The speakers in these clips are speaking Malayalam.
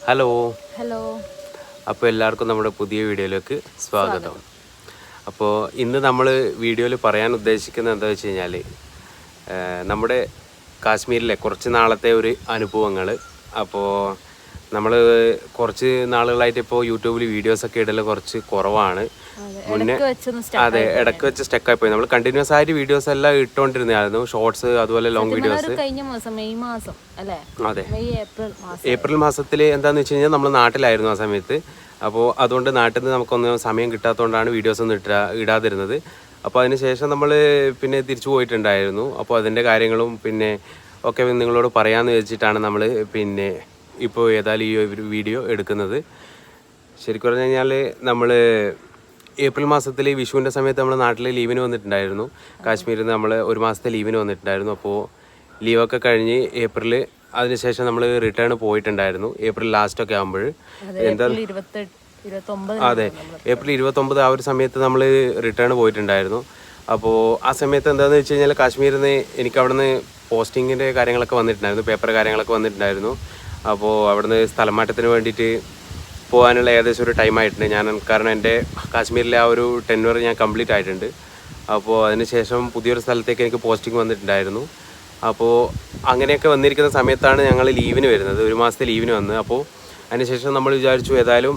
Hello hello. അപ്പോൾ എല്ലാവർക്കും നമ്മുടെ പുതിയ വീഡിയോയിലേക്ക് സ്വാഗതം. അപ്പോൾ ഇന്ന് നമ്മൾ വീഡിയോയിൽ പറയാൻ ഉദ്ദേശിക്കുന്നത് എന്താ വെച്ച് കഴിഞ്ഞാൽ നമ്മുടെ കാശ്മീരിലെ കുറച്ച് നാളത്തെ ഒരു അനുഭവങ്ങൾ. അപ്പോൾ നമ്മൾ കുറച്ച് നാളുകളായിട്ട് ഇപ്പോൾ യൂട്യൂബിൽ വീഡിയോസൊക്കെ ഇടൽ കുറച്ച് കുറവാണ്. മുന്നേ ഇടയ്ക്ക് വെച്ച് സ്റ്റക്കായി പോയി. നമ്മൾ കണ്ടിന്യൂസ് ആയിട്ട് വീഡിയോസ് എല്ലാം ഇട്ടുകൊണ്ടിരുന്നതായിരുന്നു, ഷോർട്സ് അതുപോലെ ലോങ് വീഡിയോസ്. അതെ, ഏപ്രിൽ മാസത്തിൽ എന്താണെന്ന് വെച്ച് കഴിഞ്ഞാൽ നമ്മൾ നാട്ടിലായിരുന്നു ആ സമയത്ത്. അപ്പോൾ അതുകൊണ്ട് നാട്ടിൽ നിന്ന് നമുക്കൊന്നും സമയം കിട്ടാത്തതുകൊണ്ടാണ് വീഡിയോസ് ഒന്നും ഇടാതിരുന്നത്. അപ്പോൾ അതിന് ശേഷം നമ്മൾ പിന്നെ തിരിച്ചു പോയിട്ടുണ്ടായിരുന്നു. അപ്പോൾ അതിൻ്റെ കാര്യങ്ങളും പിന്നെ ഒക്കെ നിങ്ങളോട് പറയാമെന്ന് വെച്ചിട്ടാണ് നമ്മൾ പിന്നെ ഇപ്പോൾ ഏതായാലും ഈ ഒരു വീഡിയോ എടുക്കുന്നത്. ശരിക്കും പറഞ്ഞു കഴിഞ്ഞാൽ നമ്മൾ ഏപ്രിൽ മാസത്തിൽ വിഷുവിൻ്റെ സമയത്ത് നമ്മൾ നാട്ടിൽ ലീവിന് വന്നിട്ടുണ്ടായിരുന്നു. കാശ്മീരിൽ നിന്ന് നമ്മൾ ഒരു മാസത്തെ ലീവിന് വന്നിട്ടുണ്ടായിരുന്നു. അപ്പോൾ ലീവൊക്കെ കഴിഞ്ഞ് ഏപ്രിൽ അതിനുശേഷം നമ്മൾ റിട്ടേൺ പോയിട്ടുണ്ടായിരുന്നു. ഏപ്രിൽ ലാസ്റ്റൊക്കെ ആകുമ്പോൾ അതെ, ഏപ്രിൽ 29 ആ ഒരു സമയത്ത് നമ്മൾ റിട്ടേൺ പോയിട്ടുണ്ടായിരുന്നു. അപ്പോൾ ആ സമയത്ത് എന്താണെന്ന് വെച്ച് കഴിഞ്ഞാൽ കാശ്മീരിൽ നിന്ന് എനിക്ക് അവിടുന്ന് പോസ്റ്റിങ്ങിൻ്റെ കാര്യങ്ങളൊക്കെ വന്നിട്ടുണ്ടായിരുന്നു, പേപ്പർ കാര്യങ്ങളൊക്കെ വന്നിട്ടുണ്ടായിരുന്നു. അപ്പോൾ അവിടുന്ന് സ്ഥലം മാറ്റത്തിന് വേണ്ടിയിട്ട് പോകാനുള്ള ഏകദേശം ഒരു ടൈം ആയിട്ടുണ്ട് കാരണം എൻ്റെ കാശ്മീരിലെ ആ ഒരു ടെൻവർ ഞാൻ കംപ്ലീറ്റ് ആയിട്ടുണ്ട്. അപ്പോൾ അതിനുശേഷം പുതിയൊരു സ്ഥലത്തേക്ക് എനിക്ക് പോസ്റ്റിംഗ് വന്നിട്ടുണ്ടായിരുന്നു. അപ്പോൾ അങ്ങനെയൊക്കെ വന്നിരിക്കുന്ന സമയത്താണ് ഞങ്ങൾ ലീവിന് വരുന്നത്, ഒരു മാസത്തെ ലീവിന് വന്ന്. അപ്പോൾ അതിനുശേഷം നമ്മൾ വിചാരിച്ചു ഏതായാലും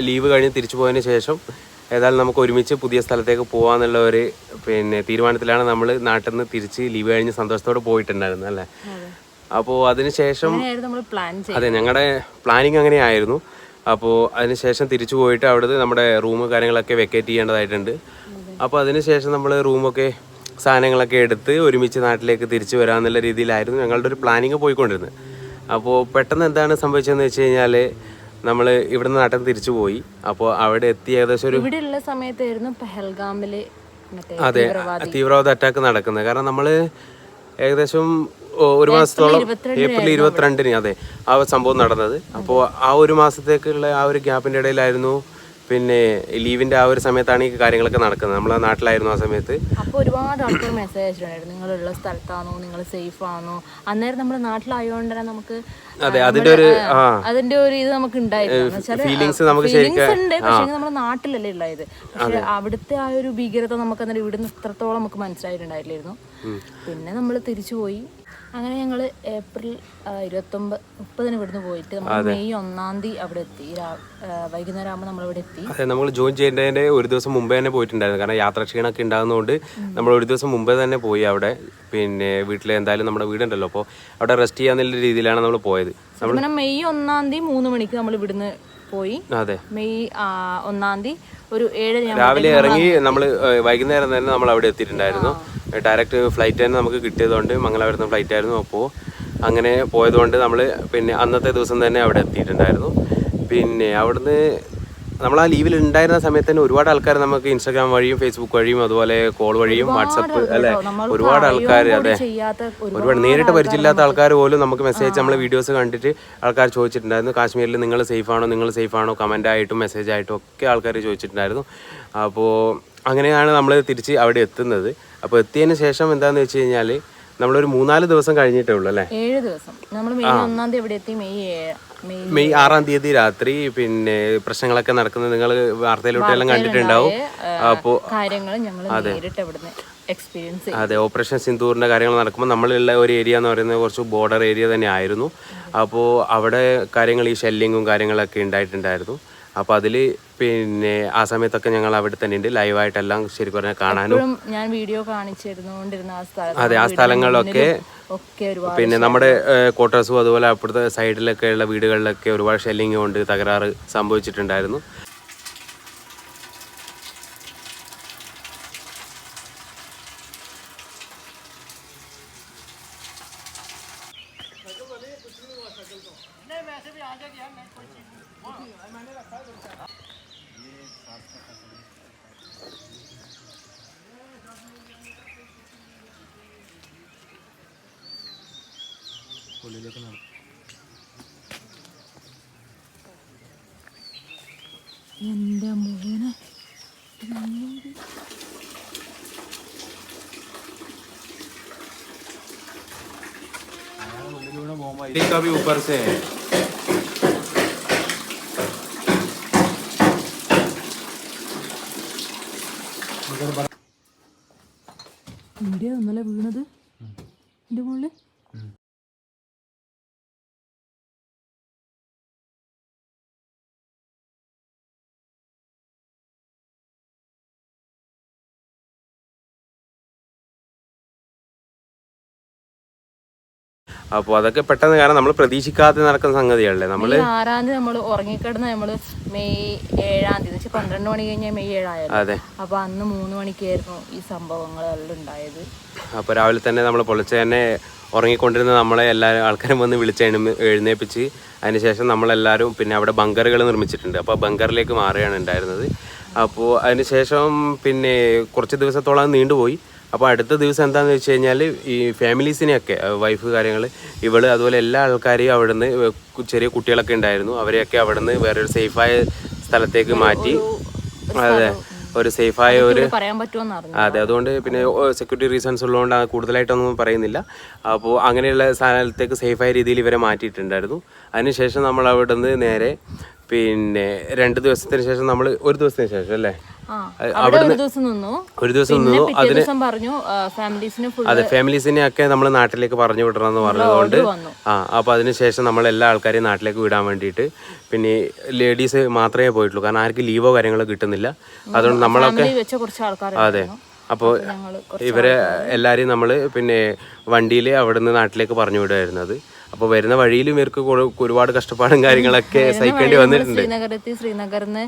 ലീവ് കഴിഞ്ഞ് തിരിച്ചു പോയതിന് ശേഷം ഏതായാലും നമുക്ക് ഒരുമിച്ച് പുതിയ സ്ഥലത്തേക്ക് പോകാമെന്നുള്ള ഒരു തീരുമാനത്തിലാണ് നമ്മൾ നാട്ടിൽ നിന്ന് തിരിച്ച് ലീവ് കഴിഞ്ഞ് സന്തോഷത്തോടെ പോയിട്ടുണ്ടായിരുന്നത് അല്ലേ. അപ്പോൾ അതിനുശേഷം അതെ, ഞങ്ങളുടെ പ്ലാനിങ് അങ്ങനെയായിരുന്നു. അപ്പോൾ അതിനുശേഷം തിരിച്ചു പോയിട്ട് അവിടുന്ന് നമ്മുടെ റൂം കാര്യങ്ങളൊക്കെ വെക്കേറ്റ് ചെയ്യേണ്ടതായിട്ടുണ്ട്. അപ്പോൾ അതിനുശേഷം നമ്മൾ റൂമൊക്കെ സാധനങ്ങളൊക്കെ എടുത്ത് ഒരുമിച്ച് നാട്ടിലേക്ക് തിരിച്ചു വരാമെന്നുള്ള രീതിയിലായിരുന്നു ഞങ്ങളുടെ ഒരു പ്ലാനിങ് പോയിക്കൊണ്ടിരുന്നത്. അപ്പോൾ പെട്ടെന്ന് എന്താണ് സംഭവിച്ചതെന്ന് വെച്ച് കഴിഞ്ഞാൽ നമ്മൾ ഇവിടുന്ന് നാട്ടിൽ തിരിച്ചു പോയി. അപ്പോൾ അവിടെ എത്തി ഏകദേശം ഒരു ഇവിടെയുള്ള സമയത്തായിരുന്നു പെഹൽഗാമില് അതെ തീവ്രവാദ അറ്റാക്ക് നടക്കുന്നത്. കാരണം നമ്മൾ ഏകദേശം ഒരു മാസത്തോളം ഏപ്രിൽ 22-ന് അതെ ആ സംഭവം നടന്നത്. അപ്പോൾ ആ ഒരു മാസത്തേക്കുള്ള ആ ഒരു ഗ്യാപ്പിൻ്റെ ഇടയിലായിരുന്നു പിന്നെ ലീവിൻ്റെ ആ ഒരു സമയത്താണ് ഈ കാര്യങ്ങളൊക്കെ നടക്കുന്നത്. നമ്മളെ നാട്ടിലായിരുന്നു ആ സമയത്ത്. അപ്പോൾ ഒരുപാട് ആൾക്കാർ മെസ്സേജ് അയച്ചിട്ടുണ്ടായിരുന്നു, നിങ്ങളുള്ള സ്ഥലത്താണോ, നിങ്ങൾ സേഫ് ആണോ. അന്നേരം നമ്മുടെ നാട്ടിലായതുകൊണ്ട് തന്നെ നമുക്ക് അതിന്റെ ഒരു ഇത് നമുക്ക് ഉണ്ടായിരുന്നു, ഫീലിങ്സ് ഉണ്ട്. പക്ഷേ നമ്മുടെ നാട്ടിലല്ലേ ഉള്ളത്. പക്ഷെ അവിടുത്തെ ആ ഒരു ഭീകരത നമുക്ക് അന്നേരം ഇവിടുന്ന് ഇത്രത്തോളം നമുക്ക് മനസ്സിലായിട്ടുണ്ടായില്ലായിരുന്നു. പിന്നെ നമ്മൾ തിരിച്ചുപോയി. അങ്ങനെ ഞങ്ങൾ ഏപ്രിൽ 29-30 ഇവിടുന്ന് പോയിട്ട് നമ്മൾ മെയ് 1-ാം തീയതി അവിടെ എത്തി. വൈകുന്നേരം ആകുമ്പോൾ നമ്മളിവിടെ എത്തി. അതെ, നമ്മൾ ജോയിൻ ചെയ്യേണ്ടതിൻ്റെ ഒരു ദിവസം മുമ്പേ തന്നെ പോയിട്ടുണ്ടായിരുന്നു. കാരണം യാത്രാക്ഷീണമൊക്കെ ഉണ്ടാകുന്നതുകൊണ്ട് നമ്മൾ ഒരു ദിവസം മുമ്പേ തന്നെ പോയി അവിടെ. പിന്നെ വീട്ടിൽ എന്തായാലും നമ്മുടെ വീടുണ്ടല്ലോ, അപ്പോൾ അവിടെ റെസ്റ്റ് ചെയ്യാന്നുള്ള രീതിയിലാണ് നമ്മൾ പോയത്. മെയ് 1-ാം തീയതി 3 മണിക്ക് നമ്മൾ ഇവിടുന്ന് പോയി. അതെ, മെയ് 1-ാം തീയതി ഒരു 7 രാവിലെ ഇറങ്ങി നമ്മൾ വൈകുന്നേരം തന്നെ നമ്മൾ അവിടെ എത്തിയിട്ടുണ്ടായിരുന്നു. ഡയറക്റ്റ് ഫ്ലൈറ്റ് തന്നെ നമുക്ക് കിട്ടിയതുകൊണ്ട് മംഗലാപുരത്ത് ഫ്ലൈറ്റ് ആയിരുന്നു. അപ്പോൾ അങ്ങനെ പോയതുകൊണ്ട് നമ്മൾ പിന്നെ അന്നത്തെ ദിവസം തന്നെ അവിടെ എത്തിയിട്ടുണ്ടായിരുന്നു. പിന്നെ അവിടുന്ന് നമ്മൾ ആ ലീവിൽ ഉണ്ടായിരുന്ന സമയത്ത് തന്നെ ഒരുപാട് ആൾക്കാർ നമുക്ക് ഇൻസ്റ്റാഗ്രാം വഴിയും ഫേസ്ബുക്ക് വഴിയും അതുപോലെ കോൾ വഴിയും വാട്സപ്പ് അല്ലെ ഒരുപാട് ആൾക്കാർ, അതെ ഒരുപാട് നേരിട്ട് പരിചയമില്ലാത്ത ആൾക്കാർ പോലും നമുക്ക് മെസ്സേജ് നമ്മളെ വീഡിയോസ് കണ്ടിട്ട് ആൾക്കാർ ചോദിച്ചിട്ടുണ്ടായിരുന്നു, കാശ്മീരിൽ നിങ്ങൾ സേഫ് ആണോ കമൻ്റ് ആയിട്ടും മെസ്സേജ് ആയിട്ടും ഒക്കെ ആൾക്കാർ ചോദിച്ചിട്ടുണ്ടായിരുന്നു. അപ്പോൾ അങ്ങനെയാണ് നമ്മൾ തിരിച്ച് അവിടെ എത്തുന്നത്. അപ്പോൾ എത്തിയതിന് ശേഷം എന്താണെന്ന് വെച്ച് കഴിഞ്ഞാൽ നമ്മളൊരു 3-4 ദിവസം കഴിഞ്ഞിട്ടേ ഉള്ളൂ അല്ലേ. 7 ദിവസം നമ്മൾ മെയ് 1-ാം തീയതി ഇവിടെ എത്തി. മെയ് 6-ാം തീയതി രാത്രി പിന്നെ പ്രശ്നങ്ങളൊക്കെ നടക്കുന്നത് നിങ്ങൾ വാർത്തയിലോട്ടെല്ലാം കണ്ടിട്ടുണ്ടാവും. അപ്പോൾ അതെ, ഓപ്പറേഷൻ സിന്ദൂറിൻ്റെ കാര്യങ്ങൾ നടക്കുമ്പോൾ നമ്മളുള്ള ഒരു ഏരിയ എന്ന് പറയുന്നത് കുറച്ച് ബോർഡർ ഏരിയ തന്നെ ആയിരുന്നു. അപ്പോൾ അവിടെ കാര്യങ്ങൾ ഈ ഷെല്ലിങ്ങും കാര്യങ്ങളൊക്കെ ഉണ്ടായിട്ടുണ്ടായിരുന്നു. അപ്പോൾ അതിൽ പിന്നെ ആ സമയത്തൊക്കെ ഞങ്ങൾ അവിടെ തന്നെ ഉണ്ട് ലൈവായിട്ടെല്ലാം ശരിക്കും പറഞ്ഞാൽ കാണാനും ഞാൻ വീഡിയോ കാണിച്ചിരുന്നോണ്ടിരുന്ന അതെ ആ സ്ഥലങ്ങളിലൊക്കെ പിന്നെ നമ്മുടെ ക്വാർട്ടേഴ്സും അതുപോലെ അപ്പുറത്തെ സൈഡിലൊക്കെ ഉള്ള വീടുകളിലൊക്കെ ഒരുപാട് ഷെല്ലിങ് കൊണ്ട് തകരാറ് സംഭവിച്ചിട്ടുണ്ടായിരുന്നു. എൻ്റെ മോനെ का भी ऊपर से है। അപ്പോൾ അതൊക്കെ പെട്ടെന്ന്, കാരണം നമ്മൾ പ്രതീക്ഷിക്കാതെ നടക്കുന്ന സംഗതികളല്ലേ. നമ്മൾ 6-ാം തീയതി നമ്മൾ ഉറങ്ങിക്കിടന്ന് നമ്മൾ മെയ് 7-ാം തീയതി 12 മണി കഴിഞ്ഞാൽ മെയ് 7 ആയല്ലോ. അതെ. അപ്പോൾ അന്ന് 3 മണിക്കായിരുന്നു ഈ സംഭവങ്ങളെല്ലാം ഉണ്ടായത്. അപ്പോൾ രാവിലെ തന്നെ നമ്മൾ പൊളിച്ച് തന്നെ ഉറങ്ങിക്കൊണ്ടിരുന്ന നമ്മളെ എല്ലാവരും ആൾക്കാരും വന്ന് എഴുന്നേപ്പിച്ച് അതിനുശേഷം നമ്മളെല്ലാവരും പിന്നെ അവിടെ ബങ്കറുകൾ നിർമ്മിച്ചിട്ടുണ്ട്. അപ്പോൾ ബങ്കറിലേക്ക് മാറുകയാണ് ഉണ്ടായിരുന്നത്. അപ്പോൾ അതിനുശേഷം പിന്നെ കുറച്ച് ദിവസത്തോളം നീണ്ടുപോയി. അപ്പോൾ അടുത്ത ദിവസം എന്താണെന്ന് വെച്ച് കഴിഞ്ഞാൽ ഈ ഫാമിലീസിനെയൊക്കെ വൈഫ് കാര്യങ്ങൾ ഇവള് അതുപോലെ എല്ലാ ആൾക്കാരെയും അവിടുന്ന് ചെറിയ കുട്ടികളൊക്കെ ഉണ്ടായിരുന്നു, അവരെയൊക്കെ അവിടുന്ന് വേറൊരു സേഫായ സ്ഥലത്തേക്ക് മാറ്റി. അതെ, ഒരു സേഫായ ഒരു അതെ, അതുകൊണ്ട് പിന്നെ സെക്യൂരിറ്റി റീസൺസ് ഉള്ളതുകൊണ്ട് കൂടുതലായിട്ടൊന്നും പറയുന്നില്ല. അപ്പോൾ അങ്ങനെയുള്ള സ്ഥലത്തേക്ക് സേഫായ രീതിയിൽ ഇവരെ മാറ്റിയിട്ടുണ്ടായിരുന്നു. അതിനുശേഷം നമ്മൾ അവിടെ നിന്ന് നേരെ പിന്നെ 2 ദിവസത്തിന് ശേഷം നമ്മൾ ഒരു ദിവസത്തിന് ശേഷം അല്ലേ ഒരു ദിവസം നിന്നു. അതിന് പറഞ്ഞു അതെ, ഫാമിലീസിനെ ഒക്കെ നമ്മൾ നാട്ടിലേക്ക് പറഞ്ഞു വിടണമെന്ന് പറഞ്ഞതുകൊണ്ട് അപ്പോൾ അതിനുശേഷം നമ്മൾ എല്ലാ ആൾക്കാരെയും നാട്ടിലേക്ക് വിടാൻ വേണ്ടിയിട്ട് പിന്നെ ലേഡീസ് മാത്രമേ പോയിട്ടുള്ളൂ, കാരണം ആർക്കും ലീവോ കാര്യങ്ങളോ കിട്ടുന്നില്ല. അതുകൊണ്ട് നമ്മളൊക്കെ അതെ, അപ്പോൾ ഇവരെ എല്ലാവരെയും നമ്മൾ പിന്നെ വണ്ടിയിൽ അവിടെ നിന്ന് നാട്ടിലേക്ക് പറഞ്ഞു വിടുമായിരുന്നത്. അപ്പോൾ വരുന്ന വഴിയിലും ഇവർക്ക് ഒരുപാട് കഷ്ടപ്പാടും കാര്യങ്ങളൊക്കെ സഹിക്കേണ്ടി വന്നിട്ടുണ്ട്. ശ്രീനഗറിന്ന്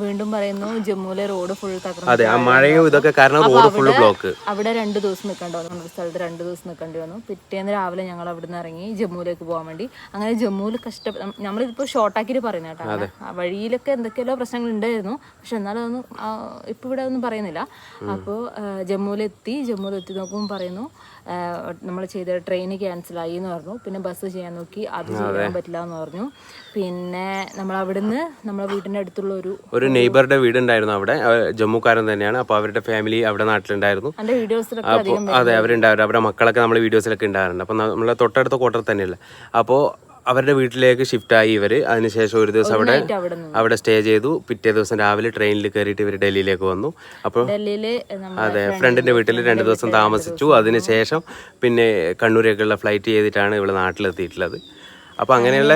വീണ്ടും പറയുന്നു ജമ്മുവിലെ റോഡ് ഫുൾ തകർന്നു. അതെ, ആ മഴയും ഇതൊക്കെ കാരണം റോഡ് ഫുൾ ബ്ലോക്ക്. അവിടെ 2 ദിവസം നിൽക്കേണ്ടി വന്നു, നമ്മുടെ സ്ഥലത്ത് 2 ദിവസം നിൽക്കേണ്ടി വന്നു. പിറ്റേന്ന് രാവിലെ ഞങ്ങൾ അവിടെ നിന്ന് ഇറങ്ങി ജമ്മുവിലേക്ക് പോകാൻ വേണ്ടി. അങ്ങനെ ജമ്മുവിൽ നമ്മളിപ്പോൾ ഷോർട്ടാക്കിയിട്ട് പറയുന്ന കേട്ടോ, വഴിയിലൊക്കെ എന്തൊക്കെയല്ലോ പ്രശ്നങ്ങൾ ഉണ്ടായിരുന്നു, പക്ഷെ എന്നാലും അതൊന്നും ഇപ്പം ഇവിടെ ഒന്നും പറയുന്നില്ല. അപ്പോൾ ജമ്മുവിലെത്തി നോക്കുമ്പോൾ പറയുന്നു നമ്മൾ ചെയ്ത ട്രെയിൻ ക്യാൻസലായി എന്ന് പറഞ്ഞു. പിന്നെ ബസ് ചെയ്യാൻ നോക്കി, അത് ചെയ്യാൻ പറ്റില്ല എന്ന് പറഞ്ഞു. പിന്നെ നമ്മൾ അവിടുന്ന് നമ്മളെ വീടിൻ്റെ അടുത്തുള്ള ഒരു നെയ്ബറുടെ വീടുണ്ടായിരുന്നു അവിടെ, ജമ്മുക്കാരൻ തന്നെയാണ്. അപ്പോൾ അവരുടെ ഫാമിലി അവിടെ നാട്ടിലുണ്ടായിരുന്നു. അതിൻ്റെ വീഡിയോസിലൊക്കെ അതെ, അവരുണ്ടായിരുന്നു, അവരുടെ മക്കളൊക്കെ നമ്മളെ വീഡിയോസിലൊക്കെ ഉണ്ടാകാറുണ്ട്. അപ്പോൾ നമ്മളെ തൊട്ടടുത്ത ക്വാർട്ടർ തന്നെയല്ല. അപ്പോൾ അവരുടെ വീട്ടിലേക്ക് ഷിഫ്റ്റായി ഇവർ. അതിനുശേഷം ഒരു ദിവസം അവിടെ സ്റ്റേ ചെയ്തു. പിറ്റേ ദിവസം രാവിലെ ട്രെയിനിൽ കയറിയിട്ട് ഇവർ ഡൽഹിയിലേക്ക് വന്നു. അപ്പോൾ അതെ, ഫ്രണ്ടിൻ്റെ വീട്ടിൽ 2 ദിവസം താമസിച്ചു. അതിനുശേഷം പിന്നെ കണ്ണൂരേക്കുള്ള ഫ്ലൈറ്റ് ചെയ്തിട്ടാണ് ഇവിടെ നാട്ടിലെത്തിയിട്ടുള്ളത്. അപ്പോൾ അങ്ങനെയുള്ള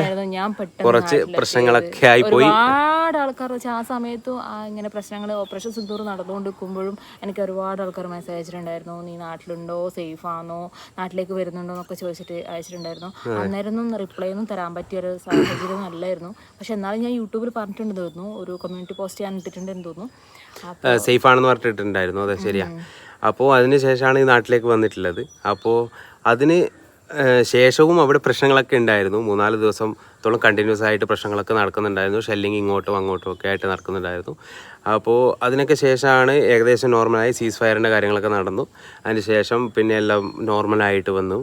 കുറച്ച് പ്രശ്നങ്ങളൊക്കെ ആയിപ്പോയി. ഒരുപാട് ആൾക്കാർ ആ സമയത്തും ഇങ്ങനെ പ്രശ്നങ്ങൾ ഓപ്പറേഷൻ സിന്ദൂർ നടന്നുകൊണ്ടിരിക്കുമ്പോഴും എനിക്ക് ഒരുപാട് ആൾക്കാർ മെസ്സേജ് അയച്ചിട്ടുണ്ടായിരുന്നു, നീ നാട്ടിലുണ്ടോ, സേഫ് ആണോ, നാട്ടിലേക്ക് വരുന്നുണ്ടോ എന്നൊക്കെ ചോദിച്ചിട്ട് അയച്ചിട്ടുണ്ടായിരുന്നു. അന്നേരമൊന്നും റിപ്ലൈ ഒന്നും തരാൻ പറ്റിയൊരു സാഹചര്യം അല്ലായിരുന്നു. പക്ഷെ എന്നാലും ഞാൻ യൂട്യൂബിൽ പറഞ്ഞിട്ടുണ്ട് തോന്നുന്നു, ഒരു കമ്മ്യൂണിറ്റി പോസ്റ്റ് ഞാൻ ഇട്ടിട്ടുണ്ടെന്ന് തോന്നുന്നു, സേഫ് ആണെന്ന് പറഞ്ഞിട്ടുണ്ടായിരുന്നു. അതെ, ശരിയാ. അപ്പോൾ അതിന് ശേഷമാണ് ഈ നാട്ടിലേക്ക് വന്നിട്ടുള്ളത്. അപ്പോൾ അതിന് ശേഷവും അവിടെ പ്രശ്നങ്ങളൊക്കെ ഉണ്ടായിരുന്നു. 3-4 ദിവസത്തോളം കണ്ടിന്യൂസ് ആയിട്ട് പ്രശ്നങ്ങളൊക്കെ നടക്കുന്നുണ്ടായിരുന്നു. ഷെല്ലിങ് ഇങ്ങോട്ടും അങ്ങോട്ടും ഒക്കെ ആയിട്ട് നടക്കുന്നുണ്ടായിരുന്നു. അപ്പോൾ അതിനൊക്കെ ശേഷമാണ് ഏകദേശം നോർമലായി സീസ് ഫയറിൻ്റെ കാര്യങ്ങളൊക്കെ നടന്നു. അതിന് ശേഷം പിന്നെ എല്ലാം നോർമലായിട്ട് വന്നു.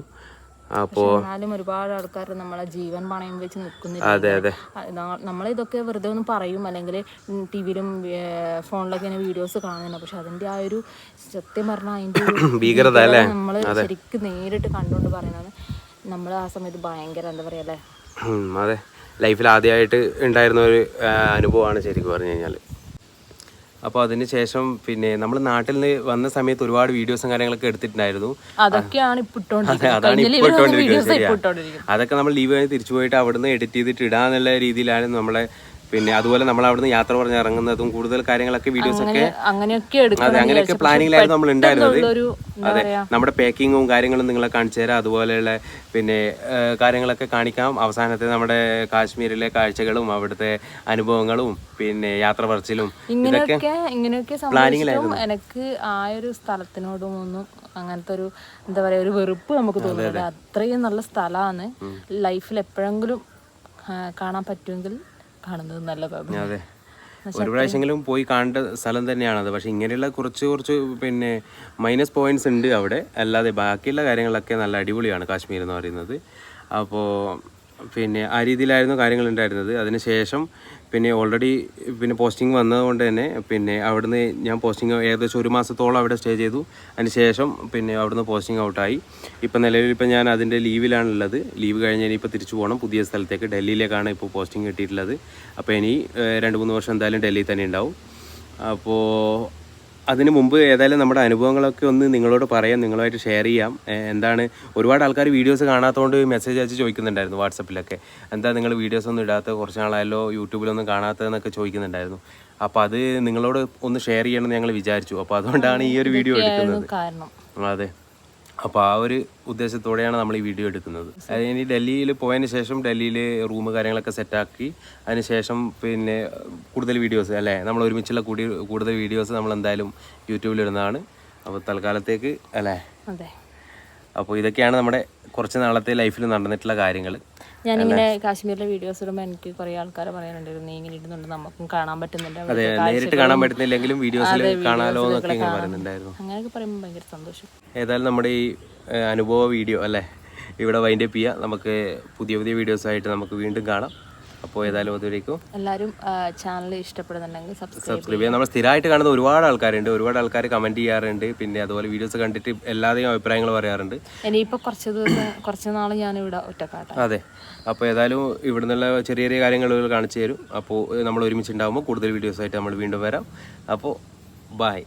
അപ്പോൾ ഒരുപാട് ആൾക്കാർ നമ്മളെ ജീവൻ പണയം വെച്ച് നിൽക്കുന്നില്ല. അതെ അതെ, നമ്മളിതൊക്കെ വെറുതെ ഒന്നും പറയും, അല്ലെങ്കിൽ ടിവിയിലും ഫോണിലൊക്കെ ഇങ്ങനെ വീഡിയോസ് കാണുന്നുണ്ട്. പക്ഷെ അതിന്റെ ആ ഒരു സത്യം പറഞ്ഞാൽ അതിന്റെ ഭീകരത അല്ലേ നമ്മൾ ശരിക്കും നേരിട്ട് കണ്ടുകൊണ്ട് പറയുന്നത്. നമ്മൾ ആ സമയത്ത് ഭയങ്കര എന്താ പറയാ അല്ലേ. അതെ, ലൈഫിൽ ആദ്യമായിട്ട് ഉണ്ടായിരുന്ന ഒരു അനുഭവമാണ് ശരിക്കും പറഞ്ഞു കഴിഞ്ഞാൽ. അപ്പോൾ അതിന് ശേഷം പിന്നെ നമ്മൾ നാട്ടിൽ നിന്ന് വന്ന സമയത്ത് ഒരുപാട് വീഡിയോസും കാര്യങ്ങളൊക്കെ എടുത്തിട്ടുണ്ടായിരുന്നു. അതാണ് അതൊക്കെ നമ്മൾ ലീവ് കഴിഞ്ഞ് തിരിച്ചു പോയിട്ട് അവിടുന്ന് എഡിറ്റ് ചെയ്തിട്ട് ഇടാന്നുള്ള രീതിയിലാണ് നമ്മളെ. പിന്നെ അതുപോലെ നമ്മൾ അവിടുന്ന് യാത്ര പറഞ്ഞ് ഇറങ്ങുന്നതും കൂടുതൽ കാര്യങ്ങളൊക്കെ വീഡിയോസ് ഒക്കെ അതെ അങ്ങനെയൊക്കെ പ്ലാനിങ്ങിലായിരുന്നു നമ്മൾ ഉണ്ടായിരുന്നത്. അതെ, നമ്മുടെ പാക്കിങ്ങും കാര്യങ്ങളും നിങ്ങളെ കാണിച്ചു തരാം, അതുപോലെയുള്ള പിന്നെ കാര്യങ്ങളൊക്കെ കാണിക്കാം. അവസാനത്തെ നമ്മുടെ കാശ്മീരിലെ കാഴ്ചകളും അവിടുത്തെ അനുഭവങ്ങളും പിന്നെ യാത്ര പറച്ചിലും ഇങ്ങനെയൊക്കെ പ്ലാനിങ്ങിലായിരുന്നു. എനിക്ക് ആ ഒരു സ്ഥലത്തിനോടും ഒന്നും അങ്ങനത്തെ ഒരു എന്താ പറയാ ഒരു വെറുപ്പ് നമുക്ക് തോന്നുന്നത്. അത്രയും നല്ല സ്ഥലമാണ്. ലൈഫിൽ എപ്പോഴെങ്കിലും കാണാൻ പറ്റുമെങ്കിൽ കാണുന്നത് നല്ലതാണ്. അതെ, ഒരു പ്രാവശ്യമെങ്കിലും പോയി കാണേണ്ട സ്ഥലം തന്നെയാണത്. പക്ഷെ ഇങ്ങനെയുള്ള കുറച്ച് പിന്നെ മൈനസ് പോയിന്റ്സ് ഉണ്ട് അവിടെ. അല്ലാതെ ബാക്കിയുള്ള കാര്യങ്ങളൊക്കെ നല്ല അടിപൊളിയാണ് കാശ്മീർ എന്ന് പറയുന്നത്. അപ്പോൾ പിന്നെ ആ രീതിയിലായിരുന്നു കാര്യങ്ങൾ ഉണ്ടായിരുന്നത്. അതിനുശേഷം പിന്നെ ഓൾറെഡി പിന്നെ പോസ്റ്റിംഗ് വന്നതുകൊണ്ട് തന്നെ പിന്നെ അവിടുന്ന് ഞാൻ പോസ്റ്റിംഗ് ഏകദേശം 1 മാസത്തോളം അവിടെ സ്റ്റേ ചെയ്തു. അതിനുശേഷം പിന്നെ അവിടുന്ന് പോസ്റ്റിംഗ് ഔട്ടായി. ഇപ്പം നിലവിലിപ്പോൾ ഞാൻ അതിൻ്റെ ലീവിലാണുള്ളത്. ലീവ് കഴിഞ്ഞ് ഇനിയിപ്പോൾ തിരിച്ചു പോകണം പുതിയ സ്ഥലത്തേക്ക്. ഡൽഹിയിലേക്കാണ് ഇപ്പോൾ പോസ്റ്റിംഗ് കിട്ടിയിട്ടുള്ളത്. അപ്പോൾ ഇനി 2-3 വർഷം എന്തായാലും ഡൽഹിയിൽ തന്നെ ഉണ്ടാവും. അപ്പോൾ അതിന് മുമ്പ് ഏതായാലും നമ്മുടെ അനുഭവങ്ങളൊക്കെ ഒന്ന് നിങ്ങളോട് പറയാം, നിങ്ങളുമായിട്ട് ഷെയർ ചെയ്യാം. എന്താണ് ഒരുപാട് ആൾക്കാർ വീഡിയോസ് കാണാത്തതുകൊണ്ട് മെസ്സേജ് അയച്ച് ചോദിക്കുന്നുണ്ടായിരുന്നു വാട്സപ്പിലൊക്കെ. എന്താ നിങ്ങൾ വീഡിയോസ് ഒന്നും ഇടാത്ത, കുറച്ച് നാളായല്ലോ യൂട്യൂബിലൊന്നും കാണാത്തതെന്നൊക്കെ ചോദിക്കുന്നുണ്ടായിരുന്നു. അപ്പോൾ അത് നിങ്ങളോട് ഒന്ന് ഷെയർ ചെയ്യണമെന്ന് ഞങ്ങൾ വിചാരിച്ചു. അപ്പോൾ അതുകൊണ്ടാണ് ഈ ഒരു വീഡിയോ എടുക്കുന്നത്. അതെ, അപ്പോൾ ആ ഒരു ഉദ്ദേശത്തോടെയാണ് നമ്മൾ ഈ വീഡിയോ എടുക്കുന്നത്. അതായത് ഇനി ഡൽഹിയിൽ പോയതിന് ശേഷം ഡൽഹിയിൽ റൂം കാര്യങ്ങളൊക്കെ സെറ്റാക്കി അതിന് ശേഷം പിന്നെ കൂടുതൽ വീഡിയോസ് അല്ലേ, നമ്മൾ ഒരുമിച്ചുള്ള കൂടുതൽ വീഡിയോസ് നമ്മൾ എന്തായാലും യൂട്യൂബിൽ ഇടുന്നതാണ്. അപ്പോൾ തൽക്കാലത്തേക്ക് അല്ലേ. അതെ. അപ്പോൾ ഇതൊക്കെയാണ് നമ്മുടെ കുറച്ച് നാളത്തെ ലൈഫിൽ നടന്നിട്ടുള്ള കാര്യങ്ങൾ. ഞാനിങ്ങനെ കാശ്മീരിലെ വീഡിയോസ് ഇടുമ്പോൾ എനിക്ക് കുറേ ആൾക്കാർ പറയാനുണ്ടായിരുന്നു, നീ ഇങ്ങനെ ഇടുന്നുണ്ട് നമുക്കും കാണാൻ പറ്റുന്നുണ്ട്. അതെ, നേരിട്ട് കാണാൻ പറ്റുന്നില്ലെങ്കിലും വീഡിയോസിൽ കാണാലോ എന്നൊക്കെ ഇങ്ങനെ പറയുന്നുണ്ടായിരുന്നു. അങ്ങനെയൊക്കെ പറയുമ്പോൾ ഭയങ്കര സന്തോഷം. ഏതായാലും നമ്മുടെ ഈ അനുഭവ വീഡിയോ അല്ലേ ഇവിടെ വൈൻഡപ്പ് ചെയ്യുക. നമുക്ക് പുതിയ പുതിയ വീഡിയോസായിട്ട് നമുക്ക് വീണ്ടും കാണാം. അപ്പോൾ ഏതായാലും അതുവരേക്കും എല്ലാവരും ചാനൽ ഇഷ്ടപ്പെടുന്നുണ്ടെങ്കിൽ സബ്സ്ക്രൈബ് ചെയ്യുക. നമ്മൾ സ്ഥിരമായിട്ട് കാണുന്ന ഒരുപാട് ആൾക്കാരുണ്ട്, ഒരുപാട് ആൾക്കാർ കമൻറ്റ് ചെയ്യാറുണ്ട്, പിന്നെ അതുപോലെ വീഡിയോസ് കണ്ടിട്ട് എല്ലാവരുടെയും അഭിപ്രായങ്ങൾ പറയാറുണ്ട്. ഇനിയിപ്പോൾ കുറച്ച് നാൾ ഞാനിവിടെ ഒറ്റക്കാട്ടെ. അതെ, അപ്പോൾ ഏതായാലും ഇവിടെ നിന്നുള്ള ചെറിയ ചെറിയ കാര്യങ്ങൾ കാണിച്ചു തരും. അപ്പോൾ നമ്മൾ ഒരുമിച്ച് ഉണ്ടാകുമ്പോൾ കൂടുതൽ വീഡിയോസായിട്ട് നമ്മൾ വീണ്ടും വരാം. അപ്പോൾ ബൈ.